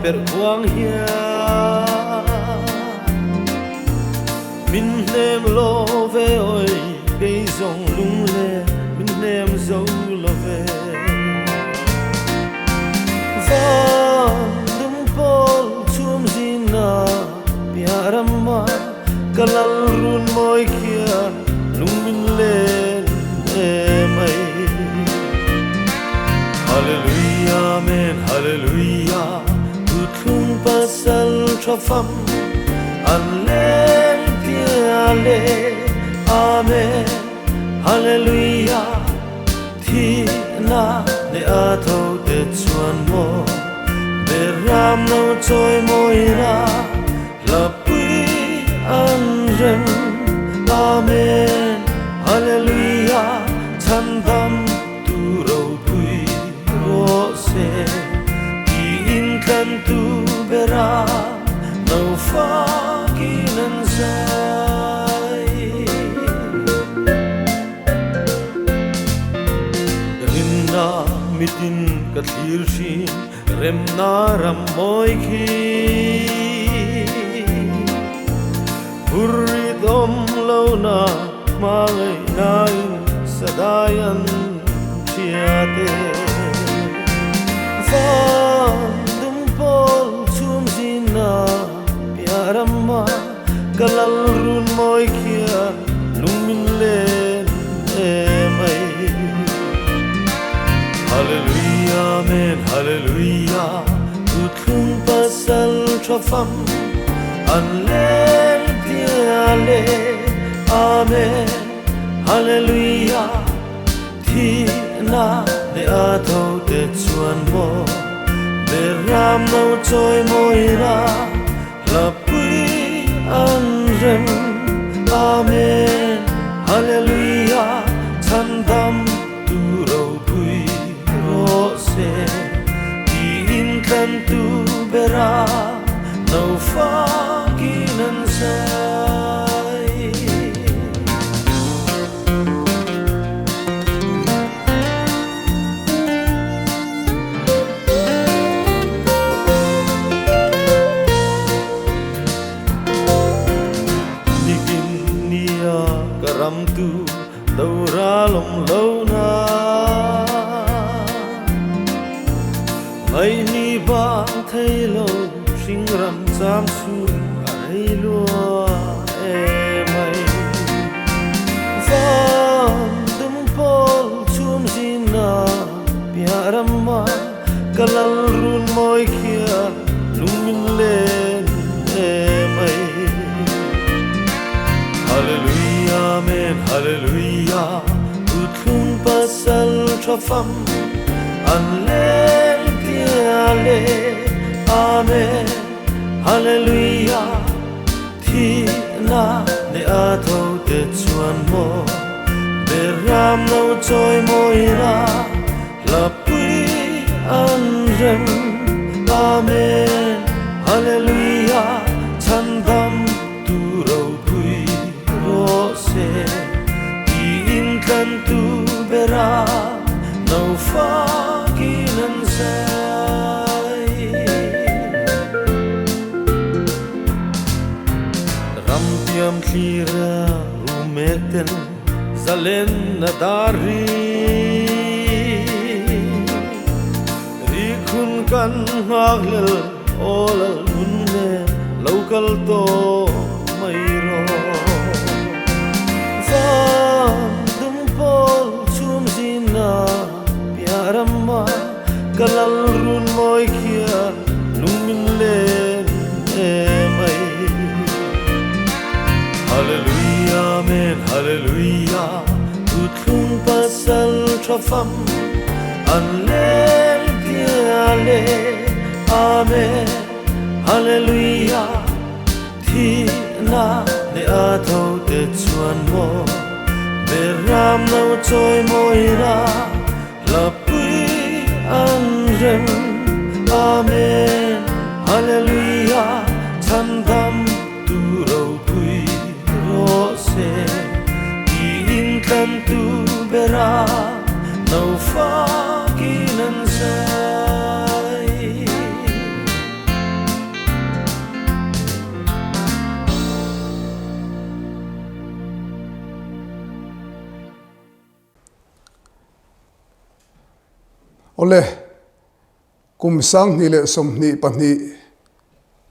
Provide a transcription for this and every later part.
ter quang hiền min nem lo về ơi cây dòng lung lên min nem dấu lo về van dum pol chum zina piarama kalal run moi kia lung min lên emai hallelujah amen hallelujah utlum pasal trafam Alleluia, Amen, Hallelujah. Thi na ne athau te chuan mo, beram no choi moira, lapui anrem. Amen, Hallelujah. Chan dam tu ro pui ro se, di in kan tu bera, no fa. Rinna mitin kathir shin remna ramoi khi hurri dom launa malai nain sadayan chiate van dum pol chum zina piarama kalal run moi kia lung min lên emai hallelujah amen hallelujah utlum pasal trafam alleluia amen hallelujah thi na ne athau te chuan mo beram no choi moira lapui anrem amen hallelujah chandam tu ro pui ro se di in kan tu bera no fa kinan sai ram tu daura lom lona mai ni bang thai lo sing ram cham su ai lo e mai van dum pol chum zina piarama kalal run moi kia lung min lên e mai hallelujah amen hallelujah utlum pasal trafam alleluia amen hallelujah thi na ne athau te chuan mo beram no choi moira lapui anrem amen hallelujah chandam tu ro se di in kan tu bera no fa kinan sai Ramtiam khira rumeten zalen nadari rikun kan haglel olal munne local to mairo dum pol chum zina piarama kalal run moi kia lung min lên emai hallelujah amen hallelujah utlum pasal trafam alleluia amen hallelujah thi na ne athau te chuan mo beram no choi moira lapui anrem amen hallelujah chandam tu ro pui ro se di in kan tu bera no fa kinan sai ole kum sang ni le som ni pani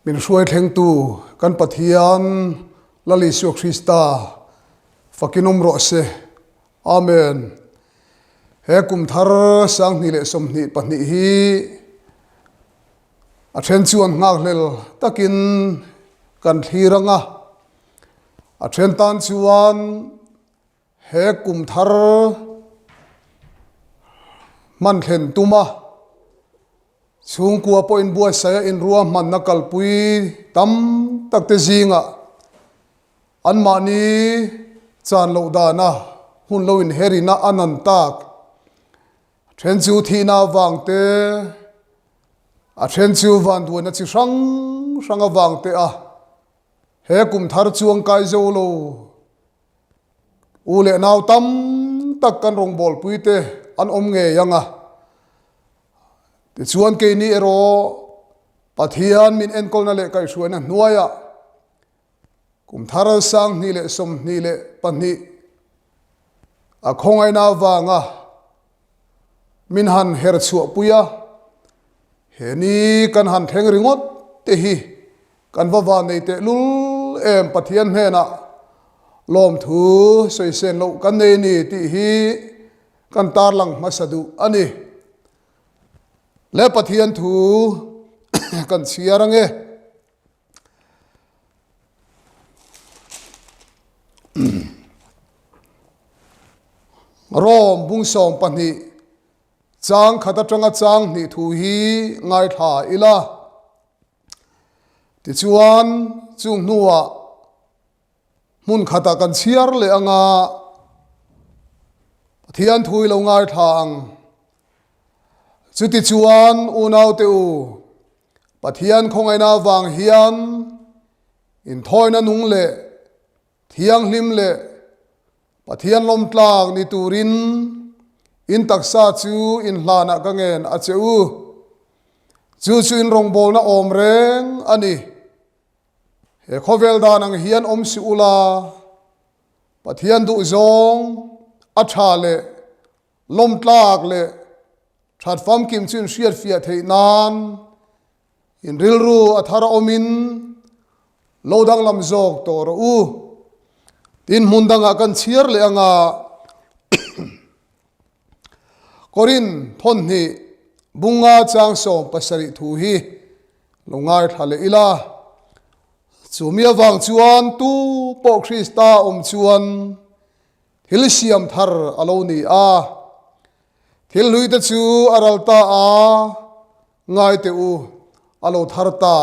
min hruai thleng tu kan pathian lali su Krista fakinom ro se amen he Kumthar sang ni le som ni pani hi a then chuan ngak hlel takin kan thiranga a then tan chuan he Kumthar man thlen tuma chung kwa po in bua saya in ruwa man na kalpui tam takte zinga an mani chan lo da na hun lo in herina anan tak then chu thi na wangte a then chu van du na chi sang sang a wangte a he Kumthar chuang kai zo lo u le naw tam tak kan rong bol puite an om nge yanga ti chuan ke ni ero pathian min enkol na le kai suana nuaya Kumthar sang ni le som ni le pani a khongai na wanga min han her chu puya he ni kan han theng ringot te hi kan wa nei te lul em pathian he na lom thu soi sen lo kan nei ni ti hi kan tar lang masadu ani le pathian thu kan chiarange rom bung som pani chang khata tanga chang ni thu hi ngai tha ila ti chuan chung nuwa mun khata kan chiar le anga pathian thui lo ngai thang chuti chuan unau te u pathian khongai na wang hian in thoina nung le thiang hlim le pathian lom tlang ni turin in taksa chu in hlana ka ngen a cheu chu in rong bol na om reng ani he khovel danang hian om si ula pathian du zong a tha le lom tlak le that fam kim chin shiat fia thei nan in rilru athara omin lodang lam jok tor u tin mundanga kan chiar le anga korin thon ni bunga chang som pasari thu hi longai thale ila chumia wang chuan tu po Krista chuan thil siam thar alo ni a thil lui ta chu aralta a ngai te u alo thar ta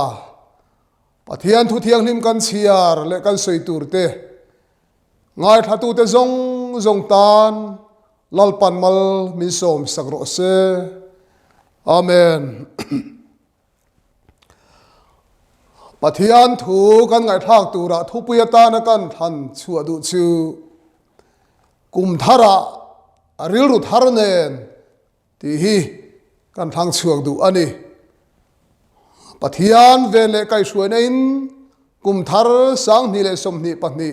pathian thu thiang hlim kan chiar le kan soi tur te ngai thatu te zong tan lalpan mal min som sakro se amen pathian thu kan ngai thak tura thu puya ta na kan than chu adu chu Kumthara aril ru thar nen ti hi kan thang chuak du ani pathian vele kai suan in Kumthar sang ni le som ni pani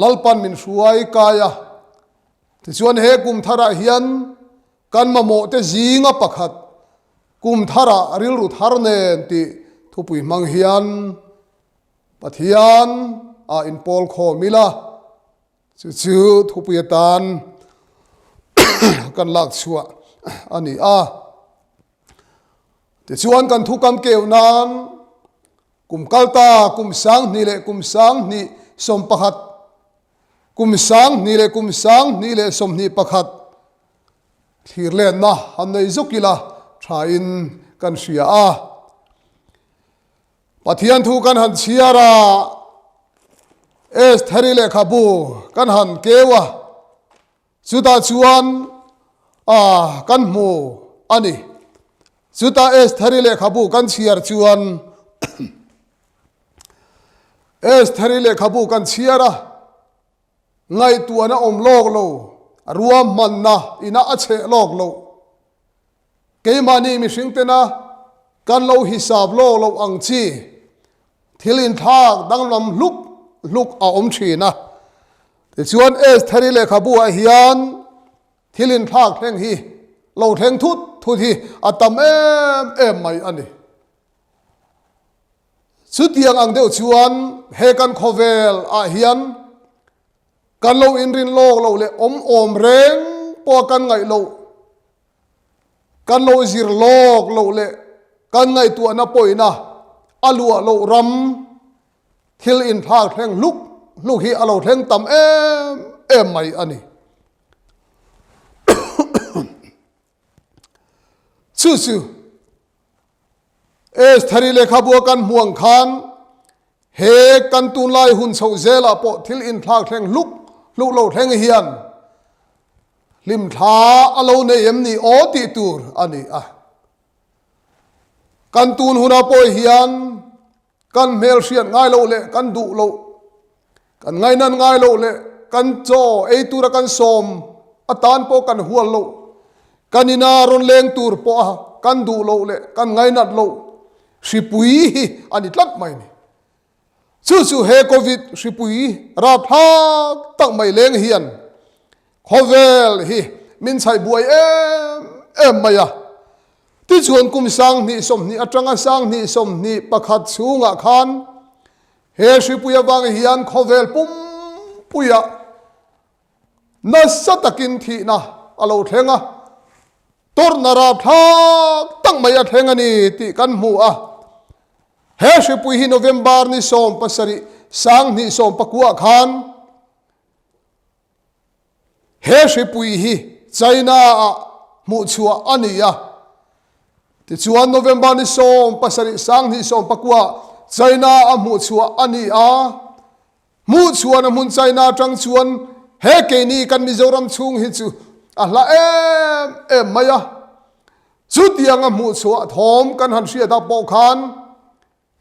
lalpan min suai kaya ti chuan he Kumthara hian kan ma mo te zinga pakhat Kumthara aril ru thar nen ti thupui mang hian pathian a in pol kho mila chu thupui tan kan lak chua ani a ti chuan kan thu kam keu nan kum kalta kum sang ni le kum sang ni som pakhat kum sang ni le som ni pakhat thir len na han nei zukila tha in kan sia a pathian thu kan han chiara es thari le khabu kan han kewa chuta chuan kan mu ani chuta es thari le khabu kan chiar chuan es thari le khabu kan chiara ngai tuana om lok lo ruam man na ina ache lok lo ke mani mi singtena kan lo hisab lo ang chi thilin thak danglam luk a om thina ti chuan es thari le khabu a hian thilin thak thleng hi lo theng thut thu thi atam em mai ani chu tiang ang deuh chuan he kan khovel a hian kan lo in rin lok lo le om reng po kan ngai lo kan lo zir lok lo le kan ngai tu na poina alua lo ram thil in thak theng luk hi alo theng tam em mai ani chu es thari lekha bua kan muang khan he kan tun lai hun chho zela po thil in thak theng luk lo theng hian lim tha alo ne em ni o ti tur ani a kan tun huna po hian kan mel sian ngai lo le kan du lo kan ngai nan ngai lo le kan cho ei tur kan som atan po kan hual lo kanina ron leng tur po kan du lo le kan ngai nat lo sipui ani tlat mai ni chu he covid sipui ra thak tak mai leng hian khovel hi min chai buai em maya ti chuan kum sang ni som ni atanga sang ni som ni pakhat chunga khan he sipui awang hian khovel pum puya na satakin thi na alo thenga tor nara thak tak mai a thengani ti kan mu a he sipui hi November ni som pasari sang ni som pakua khan he sipui hi China mu chua ania ti chuan November ni som pasari sang ni som pakua China mu chua ania mu chua na mun China tang chuan he ke ni kan Mizoram chung hi chu a la em maya chu tiang mu chua thom kan han sia da po khan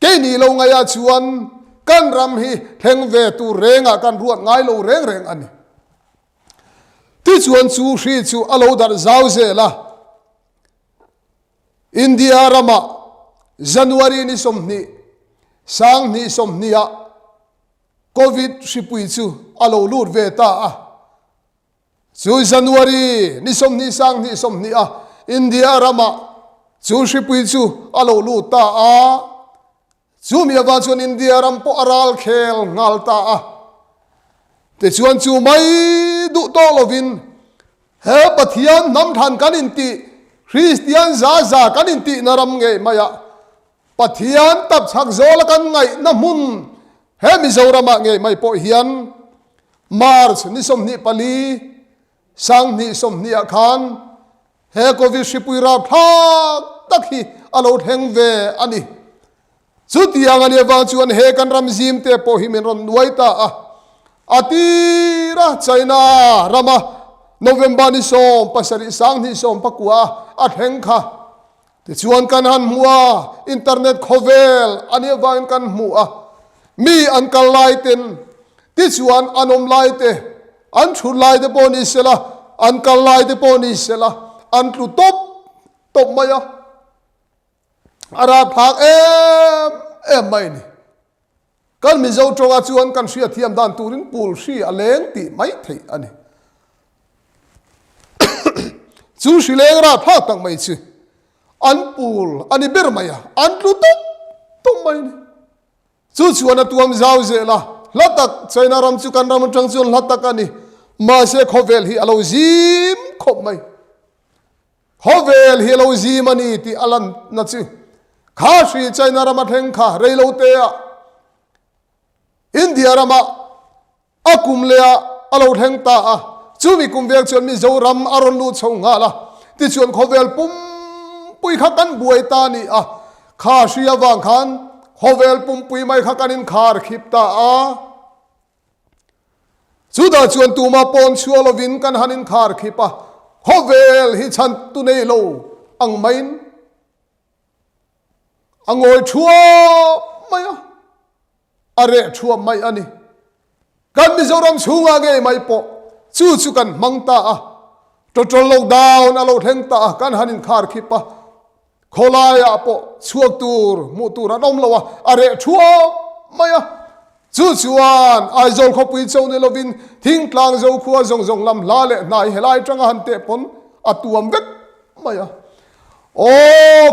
ke ni lo ngaya chuan kan ram hi theng ve tu renga kan ruat ngai lo reng ani ti chuan chu hri chu alo dar zau ze la India rama January ni somni sang ni somnia covid sipui chu alo lut ve ta a chu January ni somni sang ni somnia India rama chu sipui chu alo lut ta a chu mi awa chuan India ram po aral khel ngal ta a te chuan chu mai du to lovin he pathian nam than kan in ti Christian za kan in ti naram nge maya pathian tap chak zol kan ngai na mun he Mizorama nge mai po hian March ni som ni pali sang ni som ni khan he covid sipui ra thak tak hi alo theng ve ani chu tiang ani wa chuan he kan ram zim te po hi min ron waita a atira China rama November ni som pasari sang ni som pakua a theng kha ti chuan kan han mua internet khovel ani wa kan mua mi an kal lai ten ti chuan anom lai te an thu lai te po ni sela an kal lai te po ni sela an tlu top maya ara phak em mai ni kan mi zo tonga chuan kan sia thiam dan turin pul si aleng ti mai thei ani chu si leng ra phak tak mai chi an pul ani ber maya an tlu top mai ni chu chuan atuam zau ze la latak China ram chu kan ram tang chuan latak ani ma se khovel hi alo zim khop mai khovel hi alo zim ani ti alan na chu kha shri China rama theng kha reilo te a India rama akum le alo theng ta a chumi kum vek chuan Mizoram aron lu chonga la ti chuan khovel pum pui kha kan buai ta ni a kha shri awang khan khovel pum pui mai kha kanin khar khip ta a chuda chuan tuma pon chualovin kan hanin khar khipa khovel hi chan tu nei lo ang main angoi thua maya are thua mai ani kan Mizoram chunga ge mai po chu kan mangta a total lockdown alo theng ta kan hanin khar khipa kholaya po chuak tur mu tur anom lawa are thua maya chu chuan ai zol khopui chone lovin thing tlang zo khuwa zong lam la le nai helai tanga han te pon atuam vek ไม่อะโอ้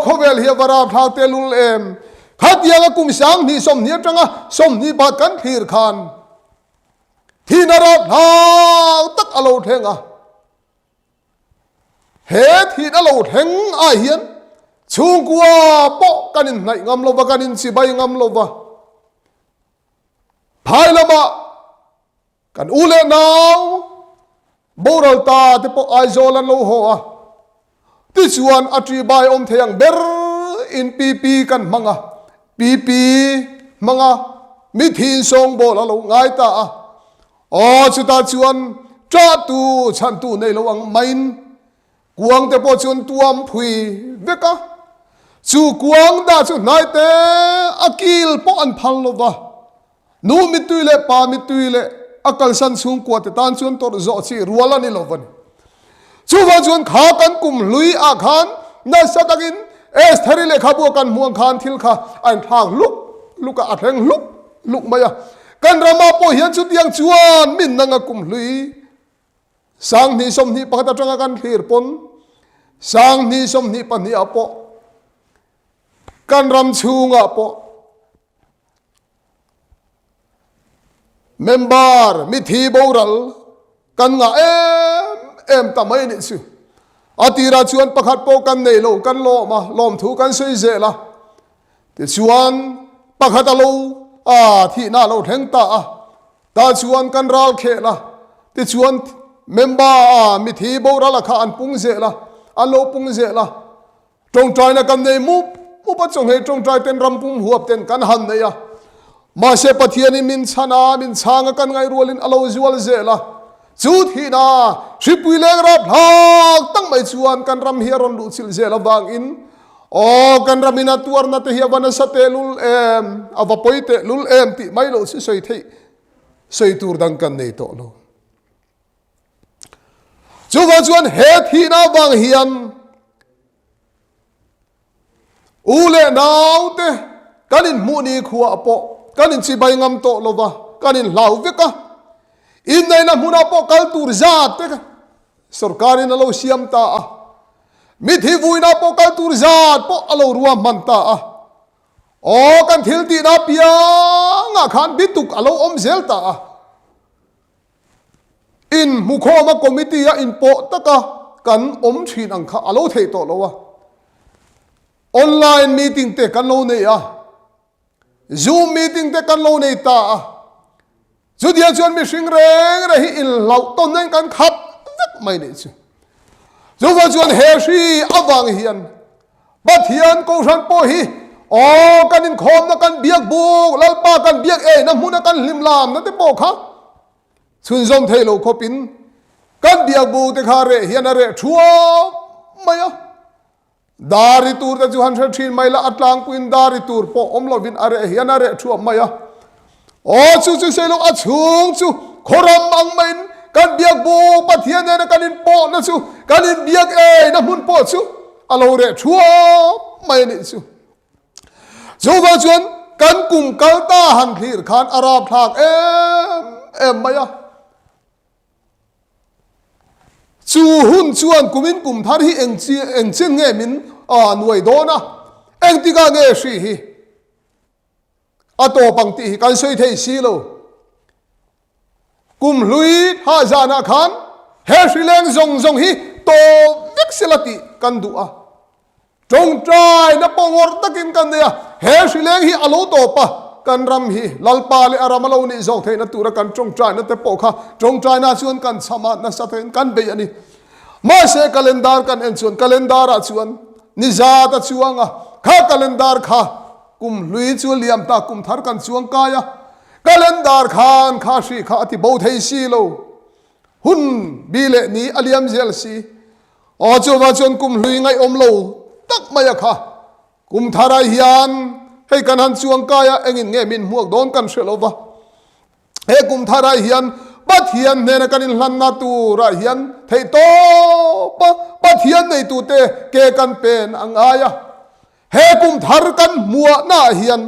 เขาเวลเฮียบาราพาเตลุลเอ็มขัดยังกุมสังนี่สมเนี่ยจังอะสมนี่บาดกันขีรคานที่นราพาตักอโลเทงอะเหตุที่อโลเทงอาเฮียนชูกัวปะกันอินไหนงามโลบะกันอินสิบายงามโลบะภายละมากันอุเลนาวโบราณตาที่ปะไอโซลันโลโฮอะที่ชวนอธิบายอมเทียงเบรอินปีกันมังอะปีมังอะมิทินทรงโบลาโลง่ายตาอ๋อสุดท้ายชวนจ้าตูฉันตูในระวังไม่กวางแต่พอชวนตัวมพุยเวกะสู่กวางได้สุดนายแต่อากิลปอันพันโลวะนูมิตุยเลปามิตุยเลอากัลสันสูงกว่าแต่ตานชวนตัวจอดสิรัวลานิโลวันสู่ว่าชวนขากันกุมลุยอาคารนั่นสัตกินเอสเทริเลขาบัวกันม่วงคานทิลขาอันทางลุกอัดแรงลุกมาอะกันรามาโปเฮียนสุดยังชวนมินนังกุมลุยสังนี่สมนี่ปะตะจังกันขีรปนสังนี่สมนี่ปะนี่อปอกันรำชูงอปอเมมเบอร์มิธีโบรัลกันงะเอ็มตะไม่นิสุอาทิราชวนประคัดโปกันเนโลกันโลมาลมถูกันสวยเจละที่ชวนประคัดโลที่น่าเราเห็นตาชวนกันรัลเคละที่ชวนเมมเบอร์มิธีโบรัลข้าอันปุงเจละอันโลปุงเจละตรงใจนะกันเนมุปัจจงให้ตรงใจเต็นรำปุงหัวเต็นกันหันเนี่ยมาเสพเทียนิมินชนะมินช้างกันไงรัวลินอโลจวลเจละจูทีน่าชิปุยเลกรับหักตั้งไม่ชวนกันรำเฮียรอนดูสิลเจละบางอินโอ้กันรำมินาตัวนัตเฮียวันสเตลุลเอ็มอวปอยเตลุลเอ็มติไม่โลสิสวยที่สวยตูร์ดังกันในโตโลจูว่าชวนเฮทีน่าบางเฮียนอูเลนาวเตกันอินมูนีขัวปอกันอินสิบายงามโตโลวะกันอินลาวเวกะอินในน้ำมุนาปอกัลตูร์จัดเตกะสุรการินอโลเซียมตามิธีวุยนาปอกัลตูร์จัดปออโลรัวมันตาโอ้กันทิลตีนาเปียงอาคารบิตุกอโลอมเซลตาอินมุขมาคอมมิตี้อินปอตะกะกันอมชีนังคาอโลเทโตโลวะออนไลน์มีติ้งเตกันโลเนียซูมมีติ้งเตกันโลเนียตาจุดยังชวนมีสิ่งเร่งระหิอินเหล่าต้นนั้นกันขับไม่ได้จูจูว่าชวนเฮชีอวังเฮียนบัดเฮียนกูชันโปฮีอ๋อกันอินคอมนักกันเบียกบุกแล้วป้ากันเบียกน้ำมุนักกันลิมลามนั่นเตโปค่ะชุนซอมเทโลคบินกันเบียกบุกเตคาเรเฮียนเรชัวไม่อะดาริตูร์แต่จูฮันเชชินไม่ละอัตลังปุินดาริตูร์ปออมลวินอะไรเฮียนเรชัวไม่อะโอ้ชูเซลงอัดชูขรำอังไม่กันเบียกบุกปะเทียนเนี่ยกันอินปอนะชูกันอินเบียกน้ำมุนปอชูอโลเรชัวไม่นี่ชูว่าชวนกันกลุ่มกัลตาหันคลีร์ขานอาราบทากเอ็มไม่อะจูหุ่นชวนกุมินกุมทารีเองเช่นเงมินหน่วยโดนะเองติกาเงชีฮีอโตปังตีกันสวยเทซีโลกุมลุยฮาจานาคานเฮชิเลงซงฮีโตวิกซิลติกันดูจงใจนับปองวรตะกินกันเดียเฮชิเลงฮีอโลโตปะกันรำฮีลัลปาเลอารามะโลนี่จงเทนตุระกันจงใจนัตเตปอค่ะจงใจน่าชวนกันสมานัสเทนกันเบียนี่มาเสกาเลนดาร์กันเอ็นชวนกาเลนดาร์ชวนนิจาตชวงอ่ะข้ากาเลนดาร์ข้ากุมลุยชวนเลียมตากุมทาร์กันชวงกายะกาเลนดาร์ขานข้าชีข้าอธิบดีซีโลหุ่นบีเลนี้อเลียมเจลซีอ๋อจวบชวนกุมลุยไงอมโลตักมายะข้ากุมทารายานให้กันหันชวงกายะเองเงมินหมวกโดนกันเชลวะเฮกุมทารายานปัทเฮียนเนี่ยกันอินลันนาตูรายานเทโตปัทเฮียนในตูเตเกกันเป็นอังอายะเฮกุมทารกันมัวหน้าเฮียน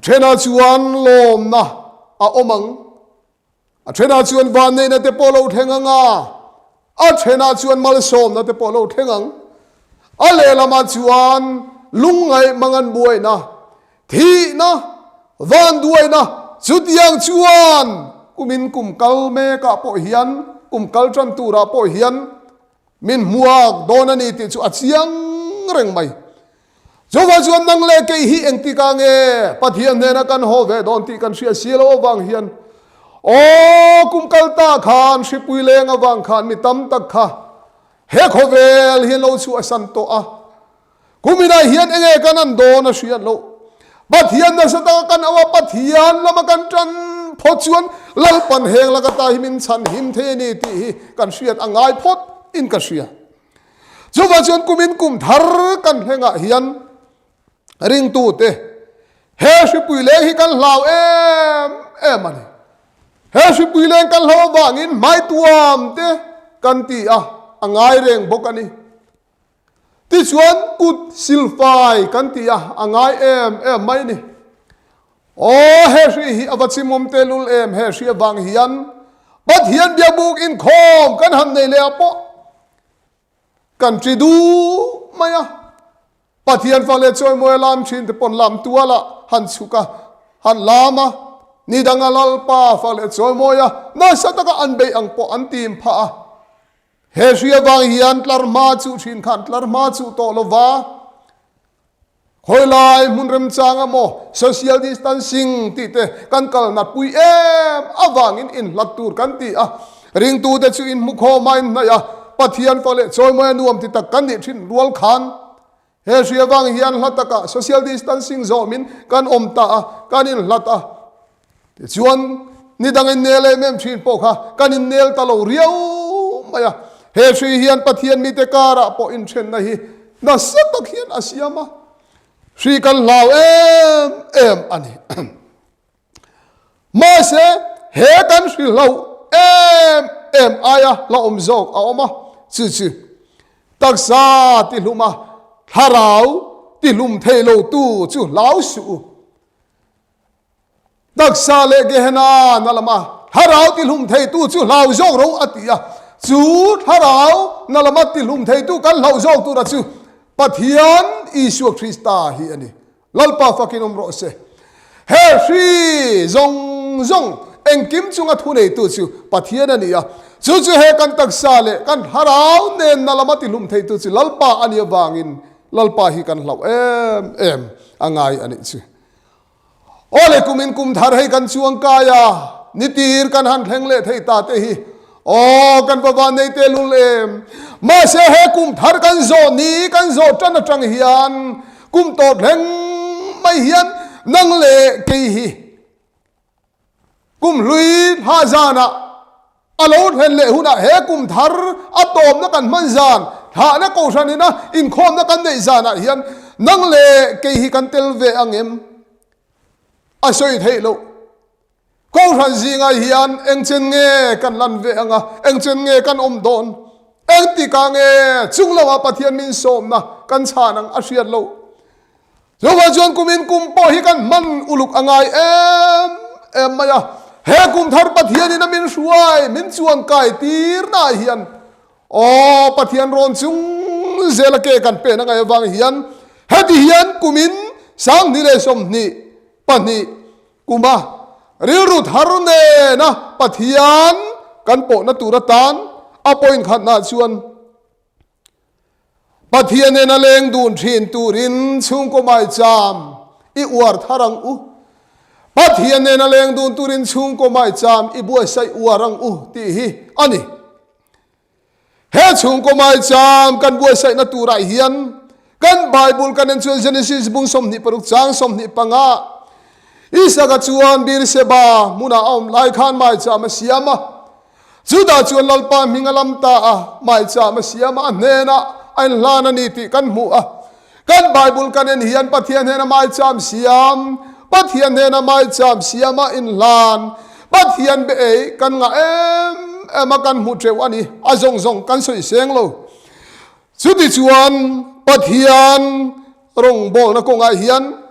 เทนาชวนลมนะอมังเทนาชวนวันเนี่ยเตโปโลเทงงา a thena chuan mal som na te polo thengang a le lama chuan lungai mangan buai na thi na van duai na chutiang chuan kumin kum kal me ka po hian kum kal tran tura po hian min muak donani ti chu achiang reng mai Jova chuan nang le ke hi engti ka nge pathian ne na kan ho ve don ti kan sia silo wang hian o kum kal ta khan shipui leng awang khan mi tam tak kha he khovel hi lo chu asan to a kumina hian enge kan an do na sian lo pathian na sata kan awa pathian lama kan tran phot chuan lal pan heng la ka ta himin chan him the ni ti kan siat angai phot in ka sia Jova chuan kumin kum thar kan henga hian ring tu te he shipui leng hi kan hlaw em ani he shipui leng kan hlaw wangin mai tuam te kan ti a angai reng bok ani ti chuan kut silfai kan ti a angai em mai ni o he shi hi awachimom te lul em he shi wang hian bat hian bia buk in khom kan han nei le apo kan tri du maya pathian fale choi moi lam chin te pon lam tuala han chuka han lama ni danga lalpa fale choi moya na sataka anbe ang po antim pha he ria wang hian tlar ma chu thin khan tlar ma chu to lova khoi lai mun rem changa mo social distancing ti te kan kal na pui awangin in latur kan ti a ring tu te chu in mukho main na ya pathian fale choi moi nuam ti tak kan ni thin rual khan he ria wang hian hlataka social distancing zomin kan omta a kan in hlata ti chuan ni dangin nele mem thin po kha kan in nel ta lo riau maya he sri hian pathian mi te kara po in chen na hi na satak hian asiama sri kan lau em ani ma se he kan sri lau em aya la omzok a oma chu chu taksa ti luma tharau ti lum thelo tu chu lau su taksa le gehna nalama tharau ti lum thei tu chu lau zok ro atia chu tharau nalama ti lum thei tu kan lau zok tu ra chu pathian isu krista hi ani lalpa fakin umro se he shri zong engkim chunga thunei tu chu pathian ani a chu he kan taksa le kan tharau nen nalama ti lum thei tu chu lalpa ani wangin lalpa hi kan hlau em angai ani chu ole kumin kum thar hei kan chuang kaya nitir kan han thleng le thei ta te hi o kan baba nei te lul em ma se he kum thar kan zo ni kan zo tan atang hian kum to thleng mai hian nang le ke hi kum lui ha jana alo hen le huna he kum thar atom na kan man jan tha na ko sanina in khom na kan nei jana hian nang le ke hi kan tel ve angem asoi thei lo ko ran zinga hian engchen nge kan lan ve anga engchen nge kan om don eng ti ka nge chunglawa pathian min som na kan chanang asiat lo zowa jon kumin kum po hi kan man uluk angai em maya he kum thar pathian in min suai min chuan kai tir na hian o pathian ron chung zelake kan pe na ngai wang hian hati hian kumin sang ni le som ni pani kuma riru tharne na pathian kan po na turatan apoin khat na chuan pathian na leng dun thin turin chung ko mai cham i war tharang u pathian na leng dun turin chung ko mai cham i bua sai warang u ti hi ani he chung ko mai cham kan bua sai na turai hian kan bible kan en Genesis bung som ni paruk chang som ni panga isaga chuan bir seba muna om lai khan mai chama siama juda chuan lalpa mingalam ta a mai chama siama nena an lana ni ti kan mu a kan bible kan en hian pathian hena mai cham siam pathian hena mai cham siama in lan pathian be kan nga em kan mu treu ani azong kan soi seng lo chudi chuan pathian rong bol na ko nga hian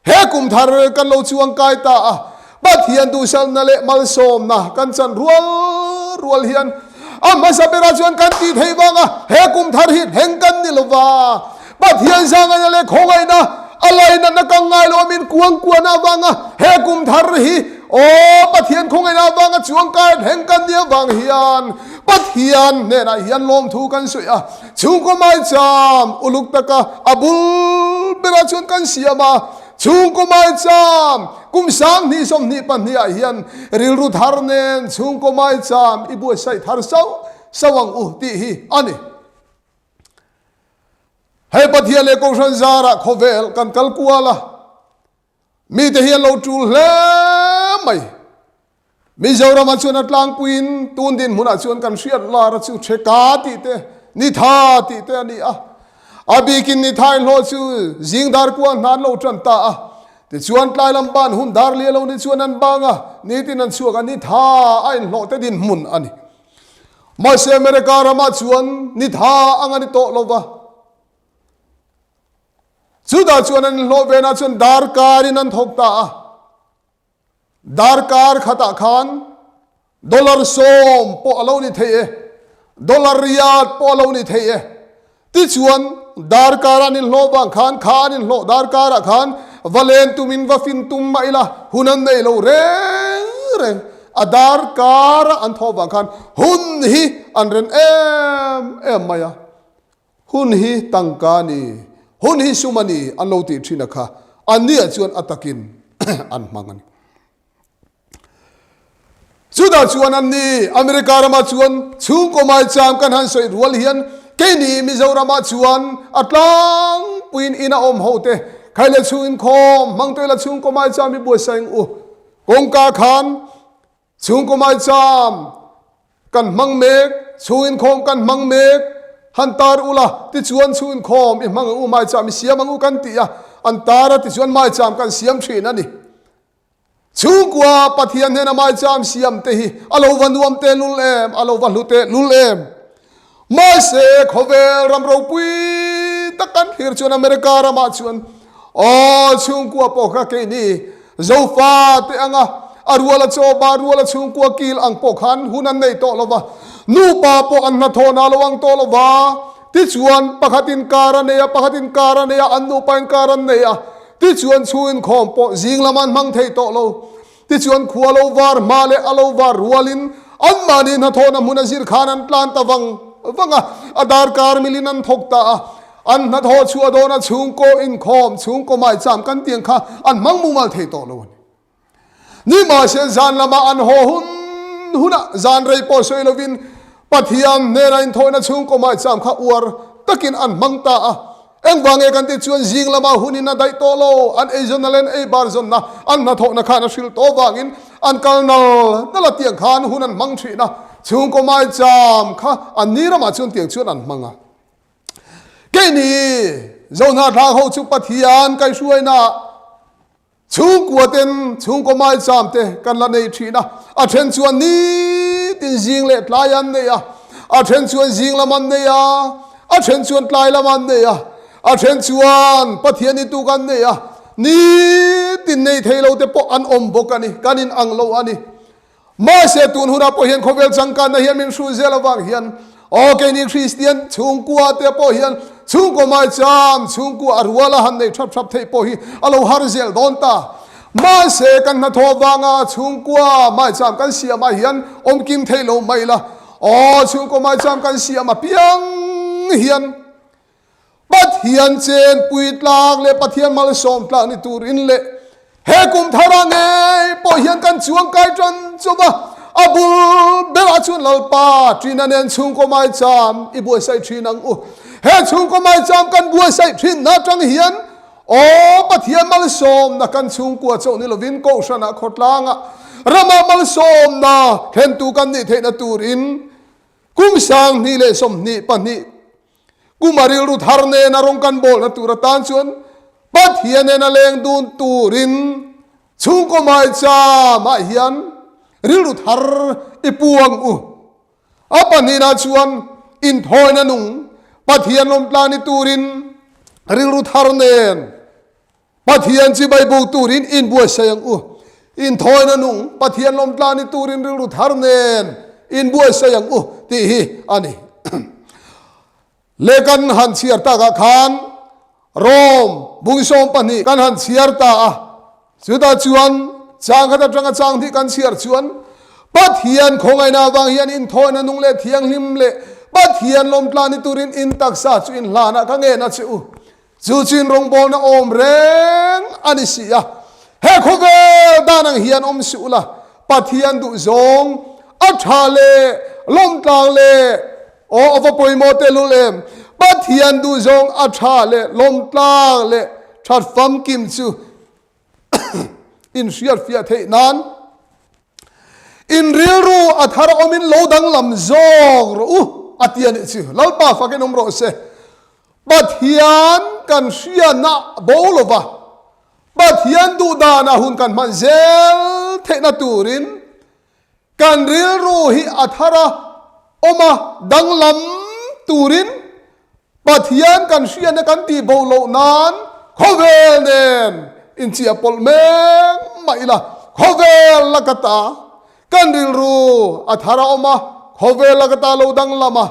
he kum thar kan lo chuang kai ta pathian du sal na le mal som na kan chan rual hian amma sabera chuan kan ti thei wanga he kum thar hi heng kan ni lova pathian sang anya le khongai na alai na nakangai lo min kuang kuana wanga he kum thar hi o pathian khongai na wanga chuang kai heng kan dia wang hian pathian ne na hian lom thu kan suya chung ko mai cham uluk taka abul bera chuan kan siama chung ko mai cham kum sang ni som ni pan ni a hian ril ru thar nen chung ko mai cham ibu sai thar sau sawang u ti hi ani hai pathian le ko san zara khovel kan kal kuala mi te hian lo tul hle mai mi zora ma chuan atlang puin tun din muna chuan kan hriat la ra chu theka ti te ni tha ti te ani a abikin ni thai lo chu jingdar kuan nan lo tran ta a ti chuan tlai lam ban hun dar le lo ni chuan an banga ni tin an chuak ani tha ain lo te din mun ani ma se america ra ma chuan ni tha angani to lova chuda chuan an lo ve na chuan dar karin an thok ta a dar kar khata khan dollar som po alo ni thei dollar riyal po alo ni thei ti chuan dar karan in lo bang khan in lo dar kara khan valen tumin va fin tum maila hunan nei lo reng adar kara an tho bang khan hun hi an ren em maya hun hi tangkani hun hi sumani an lo ti thina kha an ni chuan atakin an mangani chuda chuan an ni america rama chuan chung ko mai cham kan han soi rual hian ke ni mizorama chuan atlang puin ina om hote khaile chuin khom mangtoila chung ko mai cham mi bo sang u kongka khan chung ko mai cham kan mang mek chuin khom kan mang mek hantar ula ti chuan chuin khom i mang u mai cham siam ang u kan ti ya antara ti chuan mai cham kan siam thin ani chung kwa pathian hena mai cham siam te hi alo vanuam te lul em alo valu te lul em mai se khovel ram ro pui takan hir chuan america ra ma chuan o chung kwa po kha ke ni zofa te anga arwala cho ba arwala chung kwa kil ang po khan hunan nei to lova nu pa po an na thona lawang to lova ti chuan pakhatin karane ya an nu pain karane ya ti chuan chuin khom po jinglaman mang thei to lo ti chuan khualo war male alo war rualin an mani na thona munazir khan an plan ta wanga adar kar milin an thokta an na tho chu adona chung ko in khom chung ko mai cham kan tiang kha an mang mungal thei to lo ni ma se zan lama an ho huna zan rei po soi lovin pathian ne rain thoina chung ko mai cham kha uar takin an mangta eng wange kan ti chuan jing lama hunin na dai to lo an ejonalen e barzon na an na tho na khana shil to wangin an kalnal nala tiang khan hunan mang thri na chung ko mai cham kha an nira ma chun tiang chuan an manga ke ni zona tha ho chu pathian kai suai na chung kwa ten chung ko mai cham te kan la nei thri na a then chuan ni tin jing le tlayan ne ya a then chuan jing laman ne ya a then chuan tlai laman ne ya a then chuan pathian ni tu kan ne ya ni tin nei thei lo te po an om bok ani kanin ang lo ani ma se tun huna po hian khovel changkan na hian min shu zela wang hian okay ni christian chung kwa te po hian chung ko mai cham chung ku arwala han nei thap thap thei po hi alo har zel don ta ma se kan na tho wanga chung kwa mai cham kan sia ma hian om kim thei lo mai la o chung ko mai cham kan sia ma piang hian pathian chen puit lang le pathian mal som tlang ni turin le he kum tharange po hian kan chuang kai tran choba abul bela chun lalpa trinanen chung ko mai cham ibu sai trinang u he chung ko mai cham kan bu sai trin na tang hian o pathian mal som na kan chung ko chaw ni lovin ko sana khotlanga rama mal som na hen tu kan ni the na turin kum sang ni le som ni pan ni kumaril ru tharne na rong kan bol na tura tan chuan pathian na leng dun turin chung ko mai cha ma hian ril ru thar ipuang u apani na chuan in thoi na nung pathian lom tlani turin ril ru thar nen pathian chi bai bu turin in bu sayang u in thoi na nung pathian lom tlani turin ril ru thar nen in bu sayang u ti hi ani lekan han chiar ta ka khan rom bungsom pani kan han chiar ta chuta chuan chang khata tanga chang thi kan chiar chuan pathian khongai na wang hian in thoina nung le thiang hlim le pathian lom tlani turin in taksa chu in lana ka nge na chu chin rong bol na om reng ani sia he khove danang hian om sula pathian du zong athale lom tlang le o ovapoi mote lulem pathian du zong athale lom tlang le that fam kim chu in shiar fia the nan in real ru athara omin lodang lam zong ru atian chu lalpa fakin umro se pathian kan shia na bolova pathian du dana hun kan manzel the na turin kan real ru hi athara oma danglam turin pathian kan shia na kan ti bolo nan khovel nen in chia pol meng maila khovel lakata kan real ru athara oma khovel lakata lo danglama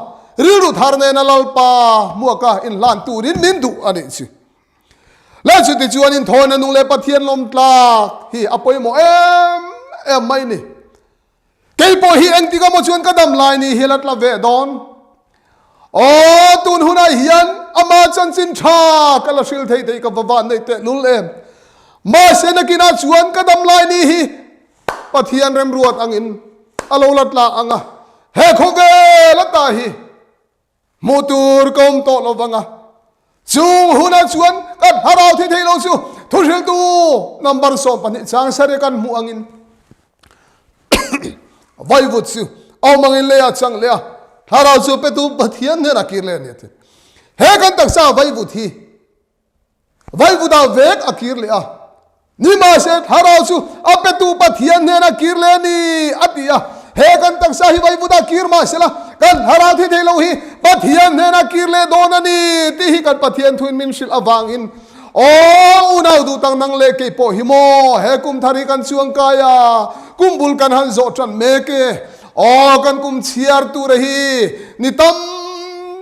riru tharne na lalpa muaka in lan turin mindu ani chi la chu ti chuan in thona nung le pathian lom tla hi apoi mo em mai ni kei po hi eng ti ka mo chuan ka dam lai ni hilat la ve don o tun hunai hian ama chan chin tha kala sil thei thei ka baban nei te lul em ma se na kina chuan ka dam lai ni hi pathian rem ruat angin alo lat la anga he khoge lata hi motor kom to lovanga chung huna chuan kan harau thi thei lo chu thusil tu number so pani chang sare kan mu angin vai vut chu au mangin le a chang le a harau chu pe tu pathian ne na kir le ne te he kan tak sa vai vut hi vai vuda vek akir le a ni ma se harau chu a pe tu pathian ne na kir le ni atia he kan tak sa hi vai vuda kir ma sela kan harau thi thei lo hi pathian ne na kir le don ani ti hi kan pathian thuin min sil awangin o unau du tang nang le ke po hi mo he kum thari kan chuang kaya kumbul kan han zo tran me ke o kan kum chiar tu rahi ni tam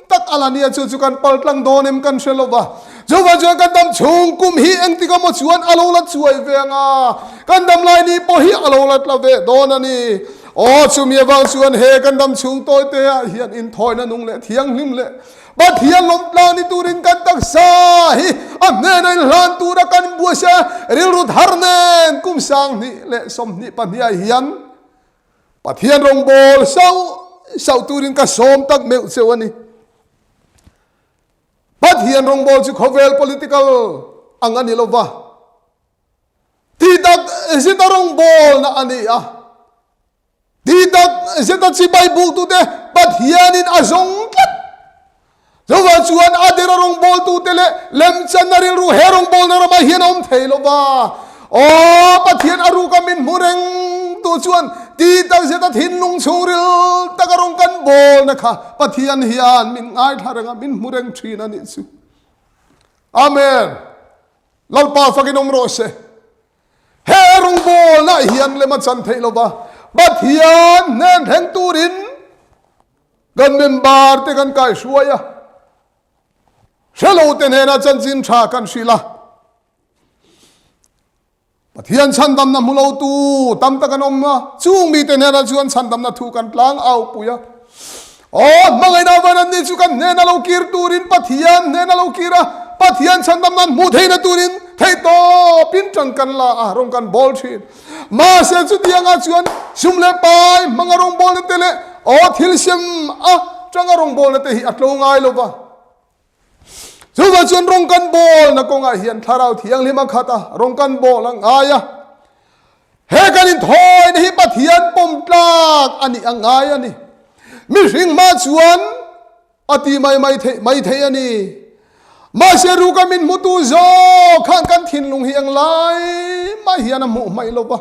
tak alania chu chu kan paltlang donem kan selova jowa jo kan dam chung kum hi eng ti ka mo chuan alolat chuai venga kan dam lai ni po hi alolat la ve don ani o chumia wang chuan he kan dam chung toy te hian in thoina nung le thiang hlim le bat hian lom tlang ni turin kan tak sa hi amne nei lan tu ra kan bua sa ril ru dharnen kum sang ni le som ni pania hian pathian rong bol sau turin ka som tak meu chewani pathian rong bol chu khovel political angani lova ti tak zita rong bol na ani ti tak zita chi bible tu te pathian in azong tlat jowa chuan adera rong bol tu te le lem chanaril ru herong bol na rama hian om theilova o pathian aru kamin mureng tu chuan ti tak zeta thin nung churil takarong kan bol na kha pathian hian min ngai tharanga min mureng thina ni chu amen lalpa fakinom ro se herong bol na hian le ma chan theilova pathian nen theng turin gan member te kan kai suaya shelo te nena chan chin tha kan sila pathian chan dam na mulo tu tam ta kan om chung mi te nena chuan chan dam na thu kan tlang au puya o mangai na van ni chu kan nena lo kir turin pathian nena lo kira pathian chan dam nan mu theina turin thei to pin tang kan la rong kan bol thin ma se chu tianga chuan sumle pai mangarong bol te le o thil sem changarong bol te hi atlo ngai lo ba chuwa chuan rong kan bol na konga hian tharau thiang lima khata rong kan bol angaya he kan in thoi ni hi pathian pom tlak ani angaya ni mi ring ma chuan ati mai thei ani ma se ru kamin mutu zo khan kan thin lung hi ang lai ma hian mu mai lo ba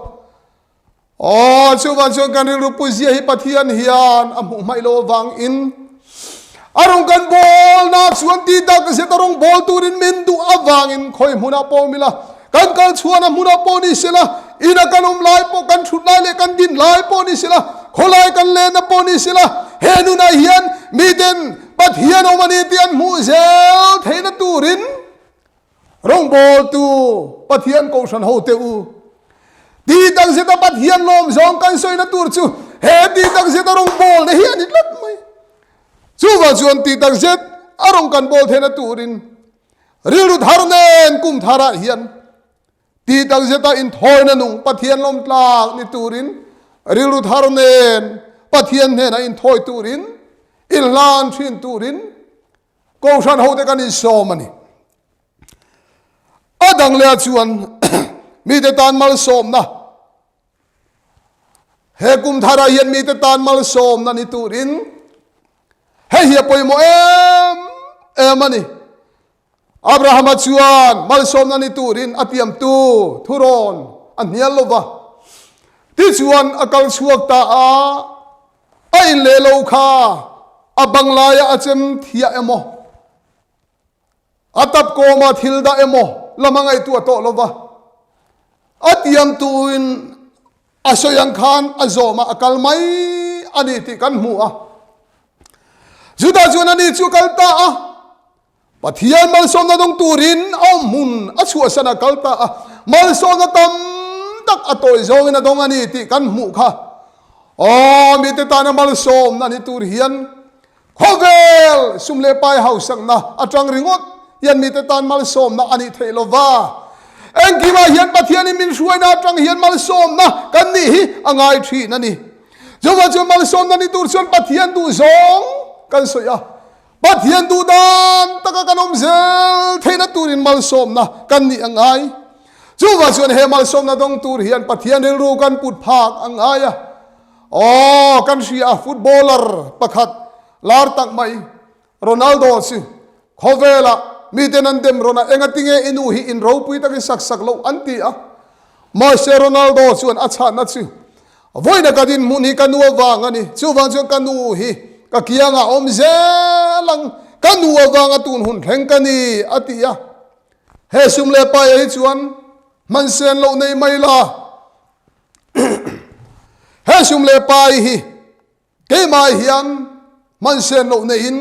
o chuwa chuan kan ru pu zia hi pathian hian amu mai lo wang in arong kan bol na chuan ti dak se tarong bol turin min du awangin khoi muna po mila kan kal chuan muna po ni sila ina kan lai po kan thut lai le kan din lai po ni sila kholai kan le na po ni sila เฮนุนายเฮียนมีเดนปัทเฮียนอมันเตียนมูเซลเทนตูรินรองโบตูปัทเฮียนกูฉันโฮเตอูดีตั้งเสตปัทเฮียนลมสองกันสวยนตูรจูเฮดีตั้งเสตรองโบเลยเฮียนิดลัดไหมจูว่าชวนตีตั้งเสตอารมณ์กันโบเทนตูรินริรุธารเนนกุมธาระเฮียนตีตั้งเสตอินทอยนันุปัทเฮียนลมตลากนิตูรินริรุธารเนนปัทเฮียนเนนอินทอยตูรินอินลานชินตูรินกูฉันโฮเตกันอินโซมันนี่อดังเลียชวนมีแต่ตานมาลสมนะเฮกุมธาราเฮียนมีแต่ตานมาลสมนะนิตูรินเฮเฮียปอยโมมันนี่อับราฮัมชวนมาลสมนะนิตูรินอติยมตูทุรอนอันเนียลวะที่ชวนอากาศชวกตาไอเลโลคาอบังลายอาเจมเทียเอโมอัตับโกมาทิลดาเอโมละมังไอตัวโตลวะอัตยมตูอินอาศัยขันอาโจมาอักลไม่อันนี้ที่กันหัวจุดาจวนอันนี้จุกัลตาปัทยานมัลสมนาดงตูรินเอามุนอาชัวสนากัลตามัลสมนาตัมตักอโตยโจอินาดงอันนี้ที่กันหัวค่ะมีแต่ตานามัลสมนานิตูริยันขอเวลสุมเลปายเฮาสังนะอาจังริงอดยันมีแต่ตานมัลสมนะอันนี้เทโลวาเอ็งกีมาเฮียนปัทยานิมินช่วยนะจังเฮียนมัลสมนะกันนี่อ่างไอทีนั่นนี่จะว่าจะมัลสมนั่นนี่ตูส่วนปัทยานตูสองกันสวยปัทยานตูดานตะกันอมเซลเทนตูรินมัลสมนะกันนี่อ่างไอจะว่าส่วนเฮมัลสมนะต้องตูเฮียนปัทยานเรื่องกันปุดภาคอ่างไอกันเชียฟุตบอลเลอร์ประคัดลาร์ตักไม่โรนัลโดสิขอเวลามีแต่นันเต็มโรนัลเองติงเออินูฮีอินรูปุยตะกิสักโลอันตีมาเชโรนัลโดส่วนอาชานัดสิวันนักดินมุนีกันนัววางอันนี้ชววันชวนกันนัวฮีก็เกี่ยงอมเซลังกันนัววางตุนหุ่นแห่งกันนี่อัติเฮซุมเลไปให้ชวนมันเซนโลในไม่ละเฮซุมเลไปฮีเกมาเฮียนมันเซนโลในอิน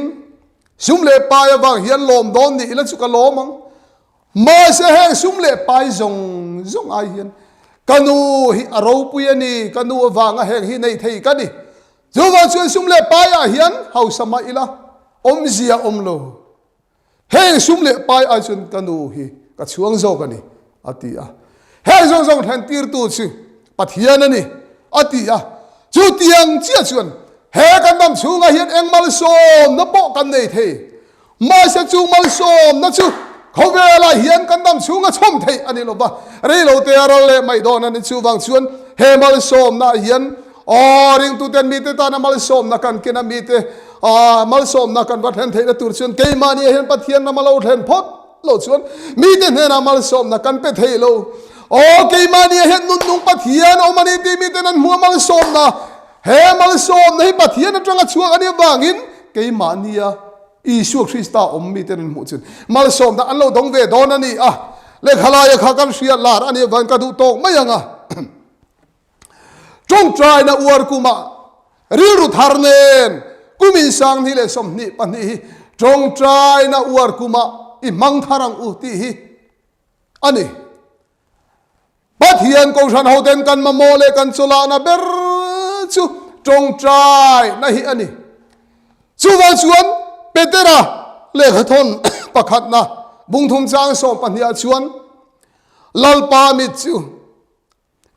ซุมเลปายว่างเฮียนลมโดนนี่แล้วสุกลมังมาเสเฮซุมเลปายจงไอเฮียนกันูฮิอารปุยนี่กันูว่างเฮงฮิในไทยกันนี่จูว่าชวนซุมเลปายเฮียนเฮาสมัยละอมเสียอมโลเฮซุมเลปายจนกันูฮิกัช่วงโจกันนี่อติเฮจงแทนตีร์ตูสิปัทยานี่อติจูเตียงเจียชวนเฮกันดำชูงาเฮียนเอ็งมัลสมนับปอกันในเทมาเสจูมัลสมนัชูเขาเวลาเฮียนกันดำชูงาชมเทอันนี้ลบะเรื่องเราเตะเราเล่ไม่โดนอันนี้ชูวังชวนเฮมัลสมนะเฮียนริงตุเตนมีเตตานามัลสมนักันกินมีเตมัลสมนักันวัดเห็นเทนตุรชวนเกยมานีเห็นปัทยานนามัลเอาเห็นพดโลชวนมีเตเนนามัลสมนักันเป็ดเทโลเกยมานีเห็นนุ่งปัทยานเอามันนี่มีเตนันหัวมัลสมนะเฮมัลสมในปัทยานจังช่วงอันนี้วางินเกยมานีอีสุคริสต์อมมีเตนันหมดจุนมัลสมนะอันเราดงเวดอนนี่เลขลายข้ากันเสียลาอันนี้วันกระดูโตไม่ยังจงใจนะอวดกุมาริรุธารเนนกุมินสังนี่เลยสมนี่ปนี่จงใจนะอวดกุมาอิมังทารังอุติอันนี้ปัทยานกงฉันเอาเดินกันมาโมเลกันสุลานะเบรจูจงใจนะฮิอันนี้สุวรรณชวนเปเตระเลขทนประคัดนะบุงทุมจางสอบปัญญาชวนลัลปามิจู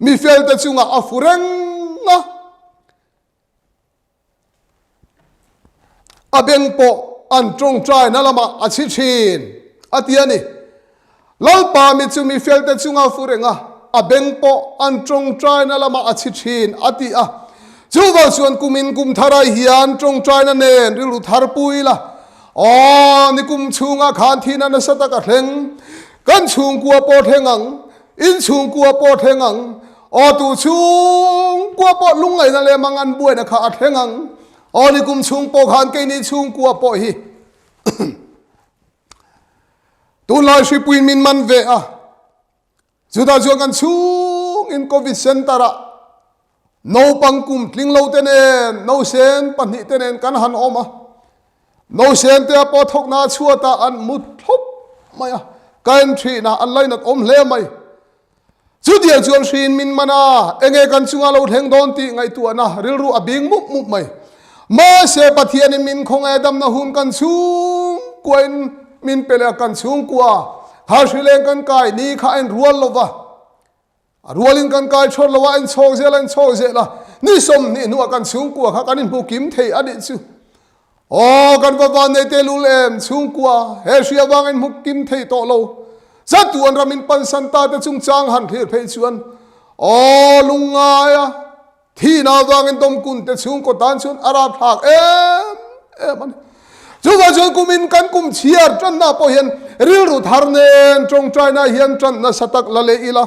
มีเฟลต์จูงอาฟูเรงนะอาเบงโปอันจงใจนั่นละมาอาชิชินอาทิอันนี้ลัลปามิจูมีเฟลต์จูงอาฟูเรงอาเบงโปอันจงใจนั่นละมาอาชิชินอาทิจูว่าส่วนกุมินกุมทารายเฮียนจงใจนั่นเองริลุทารปุยละนี่กุมชุงอาคารที่นั่นสัตกะเทงกันชุงกัวโปเทงังอินชุงกัวโปเทงังตูชุงกัวโปลุงไงนั่นเลยมังอันบวยนะข้าเทงังนี่กุมชุงโปขานเกนี่ชุงกัวโปฮีตุลาชิปุยมินมันเวจุดาจวงกันชุงอินโควิดเซ็นเตอร์ no pangkum tling lo tenen no sen pani tenen kan han oma no sen te po thok na chuata an mut thop maya kan thi na an lai nat om hle mai chu dia chuan hrin min mana enge kan chunga lo theng don ti ngai tu ana ril ru abing mup mup mai ma se pathian min khong adam na hun kan chung koin min pele kan chung kwa ha shileng kan kai ni kha en rual lova rualin kan kai chor lova en chog zela ni som ni nu kan chung kwa kha kan in bu kim thei ani chu o kan va van ne te lul em chung kwa he sia wang en muk kim thei to lo za tuan ramin pan santa te chung chang han thir phei chuan o lunga ya thi na wang en dom kun te chung ko tan chun arab thak em an chu wa chu kumin kan kum chiar tran na po hian ril ru thar nen trong trai na hian tran na satak la le ila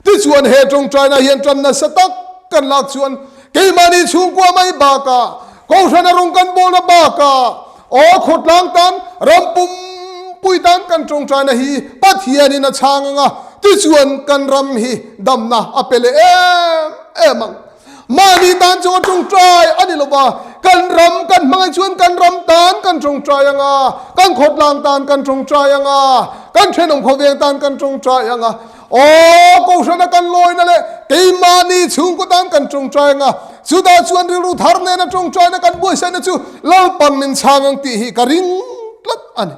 ti chuan he trong trai na hian tran na satak kan lak chuan ke mani chung kwa mai ba ka ko thana rong kan bol na ba ka o khot lang tan rampum pui tan kan trong trai na hi pathian in a changa ti chuan kan ram hi dam na apele em mani tan chu trong trai ani lo ba kan ram kan mangai chuan kan ram tan kan trong trai anga kan khot lang tan kan trong trai anga kan thenong khoweng tan kan trong trai anga o ko sana kan loi na le ke mani chung ko tan kan trong trai anga chu da chuan ri ru thar ne na trong trai na kan boi sa na chu lal pan min changang ti hi ka ring tlat ani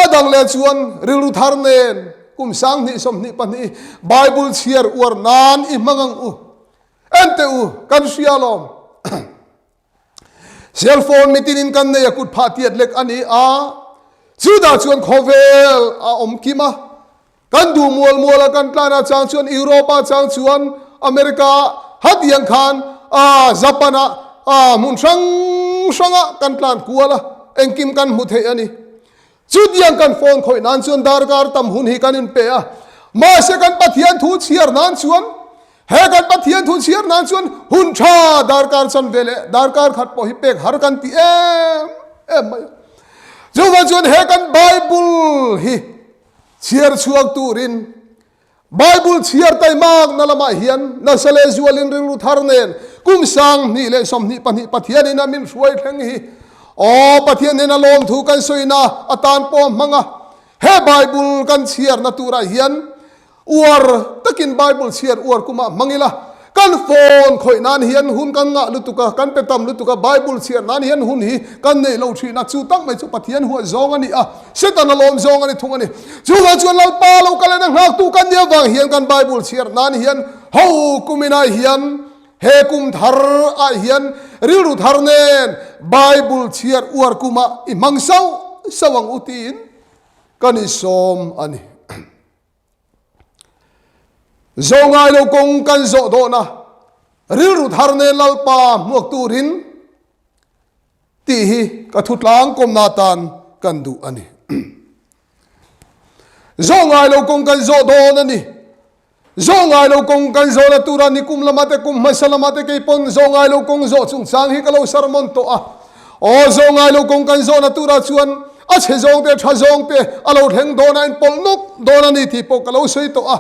adang le chuan ri ru thar nen kum sang ni som ni pan ni bible chiar war nan i mangang u ente u kan sialom cell phone mitinin kan ne yakut phatiat lek ani a chuda chuan khovel a om kima kan du mual kan tlana chang chuan europa chang chuan america hatiang khan a japana a mun sanga kan tlan kuala engkim kan mu thei ani chudiang kan phone khoi nan chuan darkar tam hun hi kan in pe a ma se kan pathian thu chiar nan chuan he kan pathian thu chiar nan chuan hun tha darkar chan vele darkar khat po hi pek har kan ti em mai chuwa chuan he kan bible hi chiar chuak turin bible chiar tai mak na lama hian na sale zualin ring ru thar nen kum sang ni le som ni pani pathian ina min suai thleng hi o pathian ina lom thu kan soina atan po manga he bible kan chiar na tura hian uar takin bible chiar uar kuma mangila kan phone khoi nan hian hun kan nga lutuka kan petam lutuka bible chiar nan hian hun hi kan nei lo thi na chu tak mai chu pathian hu zong ani a setan lom zong ani thung ani chu ga chu lal pa lo kala na hak tu kan dia wang hian kan bible chiar nan hian ho kumina hian he kum thar a hian ril ru thar nen bible chiar uar kuma i mangsau sawang utin kan i som ani zongai lo kong kan zo do na ril ru thar ne lalpa muak turin ti hi ka thutlang kom na tan kan du ani zongai lo kong kan zo do na ni zongai lo kong kan zo na tura ni kum lamate kum masalamate ke pon zongai lo kong zo chung sang hi ka lo sarmon to a o zongai lo kong kan zo na tura chuan a che zong te tha zong te a lo theng do na in pol nok do na ni thi po ka lo soi to a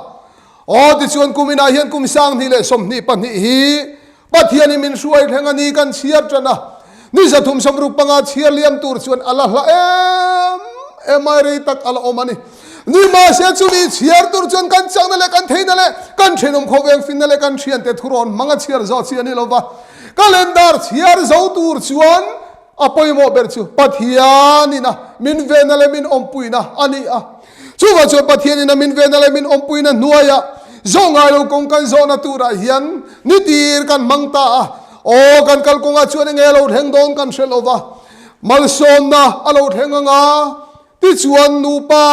o ti chuan kumina hian kum sang ni le som ni pan hi pathian min suai thenga ni kan chiar chana ni za thum som ru panga chiar liam tur chuan ala hla em ai ri tak ala omani ni ma se chu ni chiar tur chuan kan chang na le kan theina le kan thenom khoweng fin na le kan thian te thuron manga chiar zo chi ani lova calendar chiar zo tur chuan apoi mo ber chu pathian ina min ve na le min ompui na ani a chu wa chu pathian ina min ve na le min ompui na nuaya zongai lo kong kan zo na tura hian ni tir kan mangta a o kan kal konga chuan nge lo theng don kan shelova malson na alo thenganga ti chuan nu pa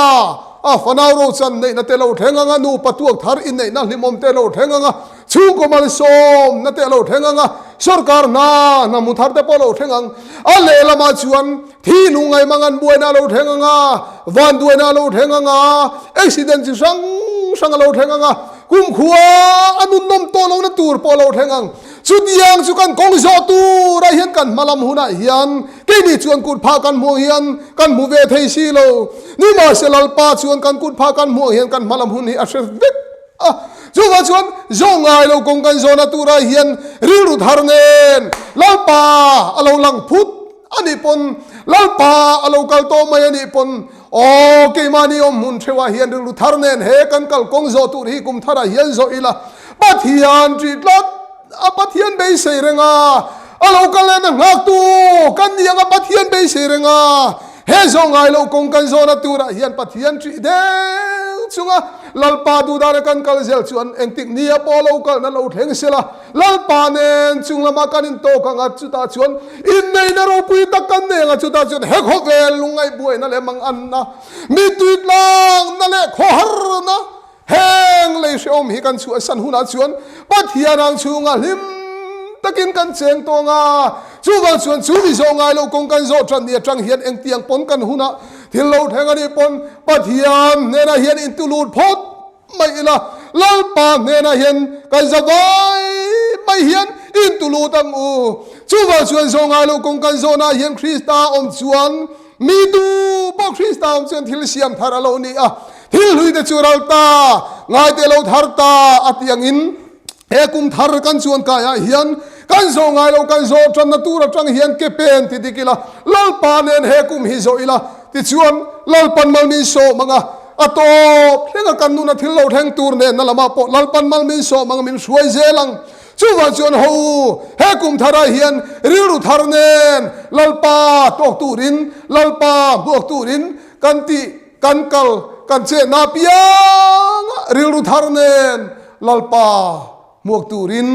a fanau ro chan nei na te lo thenganga nu patuak thar in nei na hlimom te lo thenganga chu ko malsom na te lo thenganga sarkar na mu thar te po lo thengang a le lama chuan thi nu ngai mangan buai na lo thenganga van duai na lo thenganga accident chi sang lo thenganga kum khuwa anun nom to lo na tur po lo thengang chu diang chu kan kong zo tu ra hian kan malam huna hian ke ni chuan kut pha kan mo hian kan mu ve thei si lo ni ma selal pa chuan kan kut pha kan mo hian kan malam hun hi a hre vek chu wa chuan zong ai lo kong kan zona tura hian ril ru thar nen lalpa alo lang phut ani pon lalpa alo kal to mai ani pon o ke mani om mun thewa hian ril ru thar nen he kan kal kong zo tur hi kum thara hian zo ila pathian tri lot a pathian be sei renga alo kal na ngak tu kan yang a pathian be sei renga he zong ai lo kong kan zona tura hian pathian tri de chunga lalpa du da kan kal zel chuan engtik nia polo kal na lo theng sela lalpa nen chunglama kanin to kanga chuta chuan in nei na ro pui tak kan ne nga chuta chuan he kho vel lungai buai na le mang an na mi tuit lang na le kho har na heng le shom hi kan chu san huna chuan pathian ang chunga lim takin kan cheng to nga chuwa chuan chu mi zo ngai lo kong kan zo tran nia tang hian eng tiang pon kan huna thil lo theng ani pon pathian ne na hian in tu lut phot mai ila lalpa ne na hian kan zawai mai hian in tu lut ang u chuwa chuan zo ngai lo kong kan zo na hian krista om chuan mi tu bo krista om chuan thil siam thara lo ni a thil hui de chural ta ngai te lo thar ta atiang in he kum thar kan chuan ka ya hian kan zo ngai lo kan zo tran na tur atang hian ke pen ti dikila lalpa nen he kum hi zo ila ti chuan lalpan mal min so manga ato thenga kan nu na thil lo theng tur ne na lama po lalpan mal min so manga min suai zelang chuwa chuan ho he kum thara hian riru thar nen lalpa tok turin lalpa buak turin kan ti kan kal kan che na piang riru thar nen lalpa muak turin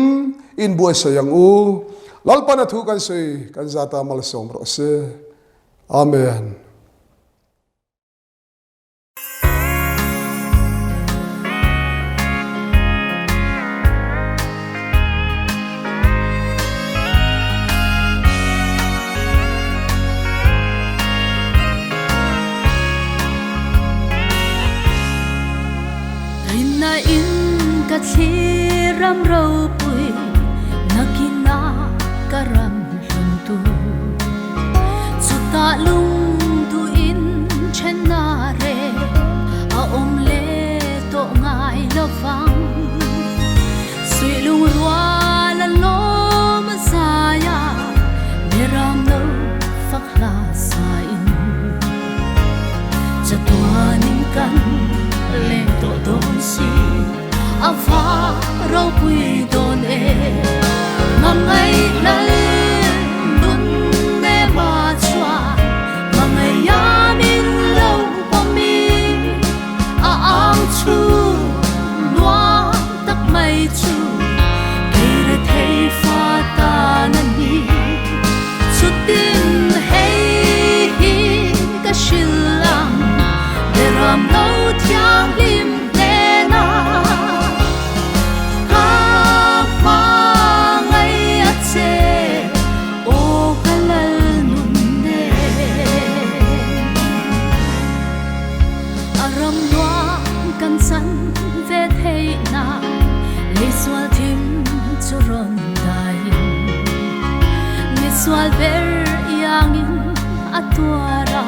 in buai sayang u lalpa na thu kan sei kan zata mal som ro se amen. Ram rau pui nakina karam luntu chuta lung tu in chenna re a om le to ngai lo fang sui lung rua la lo ma saya meram no fakla sa in chatuanin kan le to don si ava rau pui don e mangai lal nun me ma chua mangai ya min lo pa mi a ao chu noa tak mai chu ke re thei fa ta na ni chutin hei hi ka shilang de ram no thiang lim Swal ber yangin atwara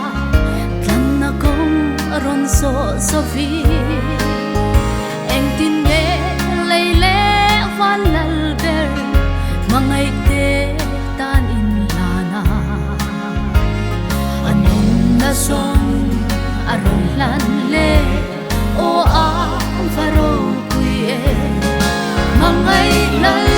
tlan na kong ron so sofi engtin ye leile vanal ber mangai te tan in lana anong na song aron lan le o a faro kuye mangai lal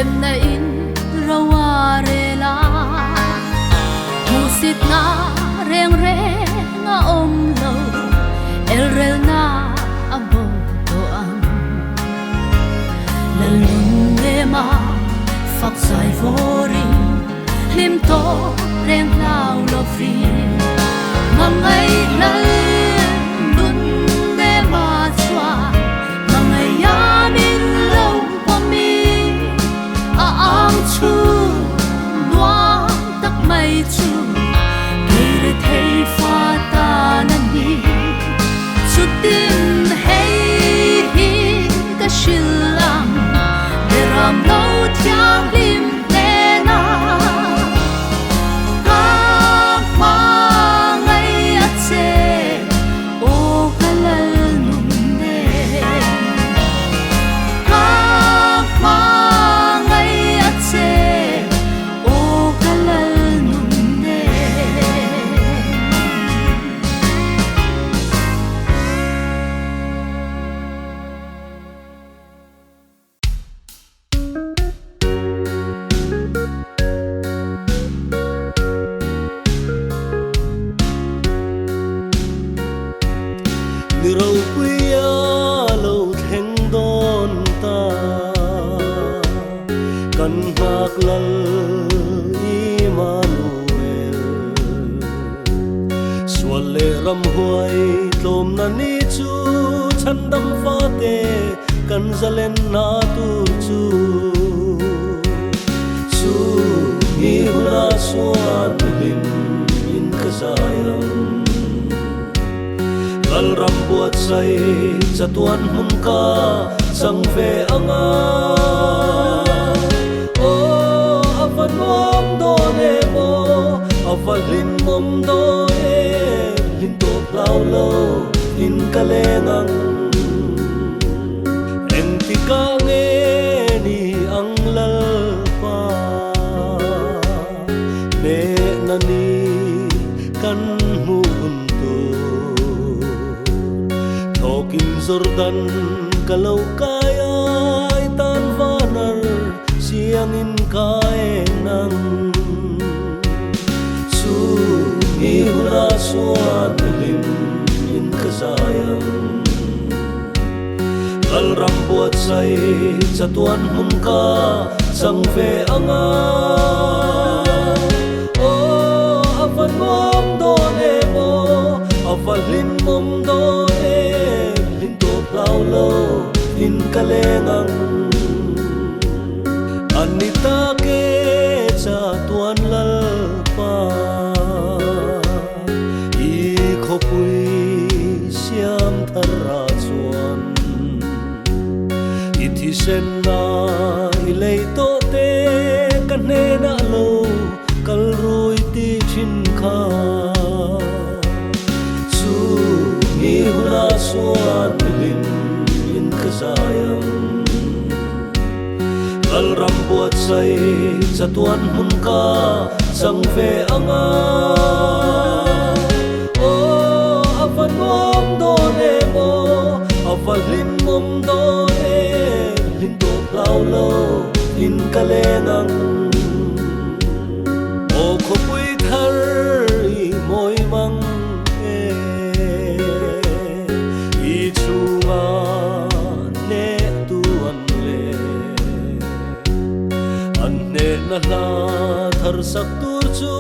lem na in rawa rela musit na reng reng a om lo el rel na abo to ang lalung ema phak sai vori lim to reng lao lo fi mangai lal dun me ma chwa mangai ya min lo pa mi a ang chu nuang tak mai chu kere thei fa ta nan ni chu tin hei hi ka shilang de ram lo thiang lim te na ka ma ngai a che o kalal num ne ka ma ngai a che o kalal num ne Lalmuanpuii lo theng don ta kan mak lal Immanuel sual le ram huai tlom na ni chu chan dam fa te kan zalen na tur chu chu hi hula suan lim in kazayam Lal ram buat say satuan mun ka sang ve anga o avan mom do ne mo avan lim mom do e lim to lao lo in kalengang en ti ka nge ni ang lal pa ne na ni kan mu Kim Jordan kalau kaya itan vanar siang in kaenang su ihula suan lim in kasayang Lal ram buat say satuan mun ka sang ve anga o avan mom do ne mo avan lim mom do lao lo in kalengang anita ke cha tuan lal pa I khopui siam thara chuan ithi sen na ilei to te kan ne na lo kal rui ti chin kha su hi hula suan lim in kazayam Lal ram buat say satuan mun ka sang ve anga o avan mom do ne mo avan lim mom do e lim to lao lo in kalengang o khopui thar I moi mang na la thar sak tur chu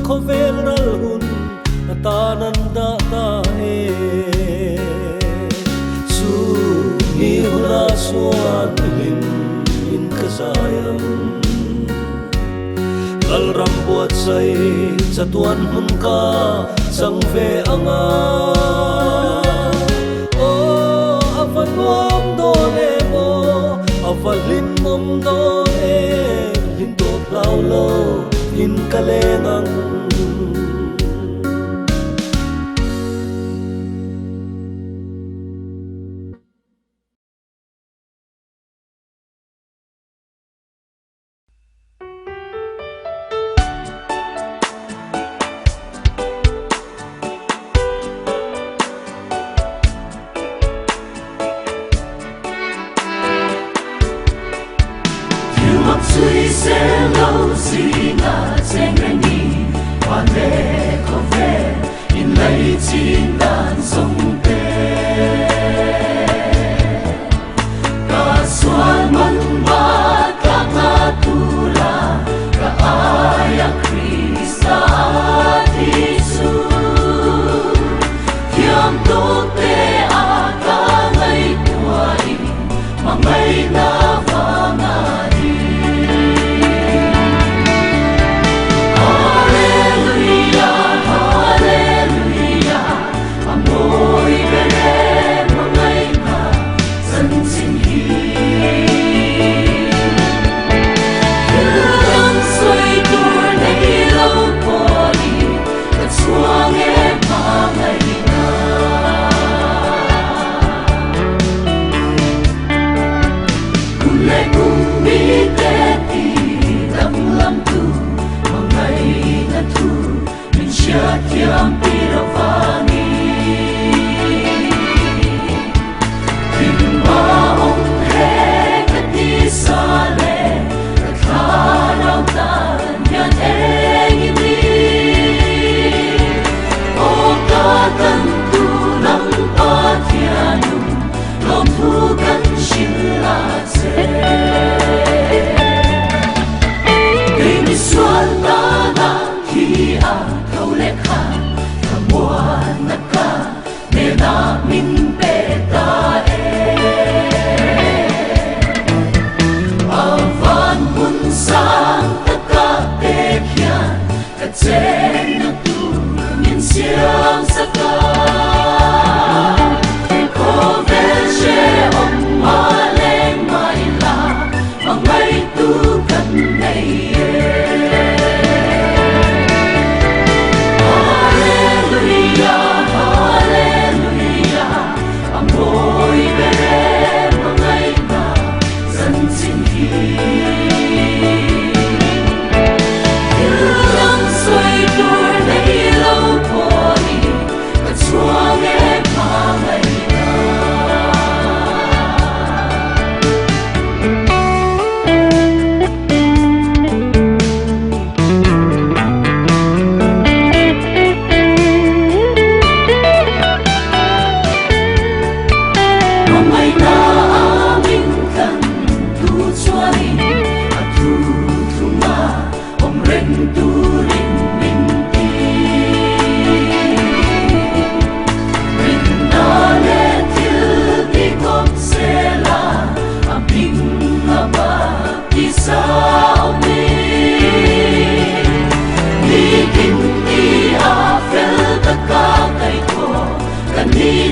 khovel ral hun tanan da ta e su hi hula suan lim in kazayam Lal ram buat say satuan mun ka sang ve anga o avan mom do ne mo avan lim mom do e lao lo in kalengang lâu gì ngã chênh anh đi hoa lệ có về in lấy chín đàn sông tê cả xuân mân ba cả ngã tu la cả ai a Krista Giêsu thiam tu tê a cả ngày tuổi mà ngày na và ngã đi Hallelujah Hallelujah amoi Bethlehem mà ngày na dân xin hi Hương xoay tour này lâu bỏ đi cất xuống em mà ngày na cùng lệ cùng bi tê tì đâm lâm tu mà ngày na thu mình chia thiam pi ra vani Kim ba ông he cất đi xa lệ cất khá đau tan nhận em đi ô ca tân tu nắng ba thiên lòng thu cân xin là dễ Cây mi xuân ta nắng khi a thâu lệ khá thà muôn nát ca mẹ na min bê ta a van mun sang tất cả tê khian cả trên na tu nhìn xiang sa ca có vẻ che ông ma lên mai là mà ngày tu cần này Hallelujah Hallelujah amoi Bethlehem mà ngày na dân xin hi Hương xoay tour này lâu bỏ đi cất xuống em mà ngày Đi